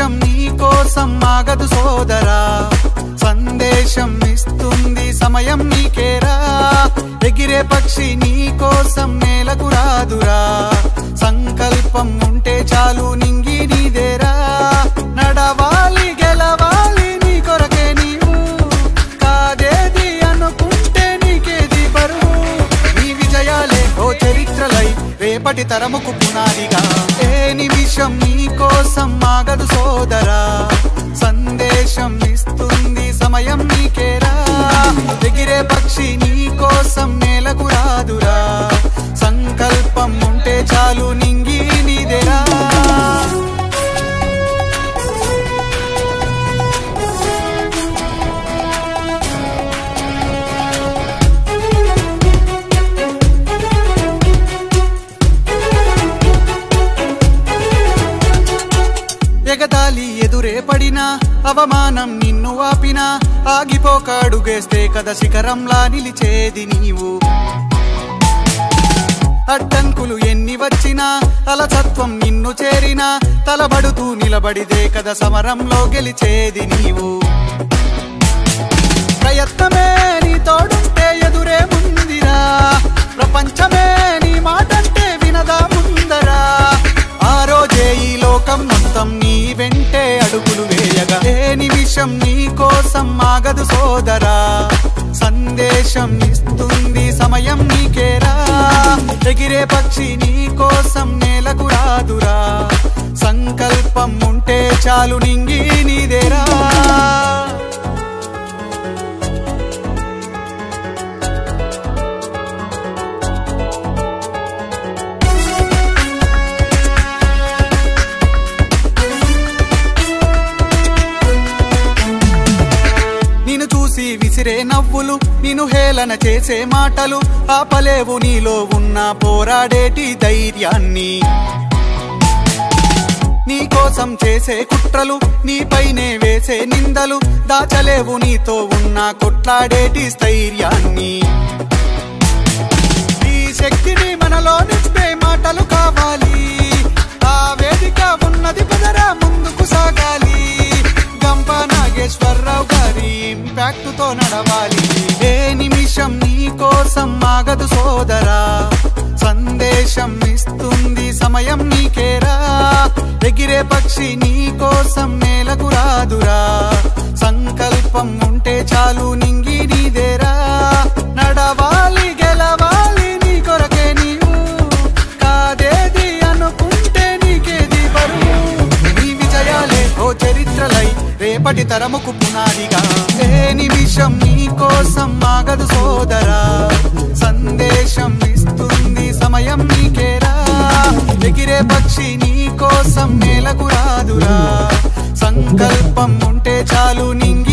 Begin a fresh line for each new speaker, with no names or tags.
నిమిషం నీ కోసం ఆగదు సోదరా సందేశం ఇస్తుంది సమయం నీకేరా ఎగిరే పక్షి నీ కోసం నేలకు రాదురా సంకల్పం ఉంటే చాలు నింగి నీదేరా నడవాలి గెలవాలి నీ కొరకే నీవు కాదేది అనుకుంటే నీకేది బరువు నీ విజయాలే ఓ చరిత్రలై రేపటి తరముకు పునాదిగా ఏ నిమిషం నీ కోసం ఆగదు సోదరా సందేశం ఇస్తుంది సమయం నీకేరా ఎగిరే పక్షి నీ కోసం నేలకు రాదురా సంకల్పం ఉంటే చాలు నింగి నీదేరా ఎగతాళి ఎదురే పడినా అవమానం నిన్ను ఆపినా ఆగిపోక అడుగేస్తే కదా శిఖరంలా నిలిచేది నీవు అడ్డంకులు ఎన్ని వచ్చినా అలసత్వం నిన్ను చేరినా తలబడుతూ నిలబడిదే కదా సమరంలో గెలిచేది నీవు ప్రయత్నమే నీ తోడుంటే ఎదురే ముందిరా ప్రపంచమే నీ మాటంటే వినదా ముందరా ఆ రోజే ఈ లోకం మొత్తం నీ వెంటే అడుగులు వేయగా ఏ నిమిషం నీ కోసం ఆగదు సోదరా సందేశం ఇస్తుంది సమయం నీకేరా ఎగిరే పక్షి నీ కోసం నేలకు రాదురా సంకల్పం ఉంటే చాలు నింగి నీదేరా విసిరే నవ్వులు నిన్ను హేళన చేసే మాటలు ఆపలేవు నీలో ఉన్న పోరాడేటి ధైర్యాన్ని నీ కోసం చేసే కుట్రలు నీపైనే వేసే నిందలు దాచలేవు నీతో ఉన్న కొట్లాడేటి స్థైర్యాన్ని ఈ శక్తిని మనలో నింపే మాటలు కావాలి ఆ వేదిక ఉన్నది పదరా ముందుకు సాగాలి గంప నాగేశ్వరరావు గారి ఇంపాక్ట్ తో నడవాలి ఏ నిమిషం నీ కోసం ఆగదు సోదరా సందేశం ఇస్తుంది సమయం నీకేరా ఎగిరే పక్షి నీ కోసం నేలకు రాదురా సంకల్పం ఉంటే చాలు నింగి నీదేరా నడవాలి గెలవాలి నీ కొరకే నీవు కాదేది అనుకుంటే నీకేది బరువు నీ విజయాలే ఓ చరిత్రలై రేపటి తరముకు పునాదిగా ఏ నిమిషం నీ కోసం ఆగదు సోదరా సందేశం ఇస్తుంది సమయం నీకేరా ఎగిరే పక్షి నీ కోసం నేలకు రాదురా సంకల్పం ఉంటే చాలు నింగి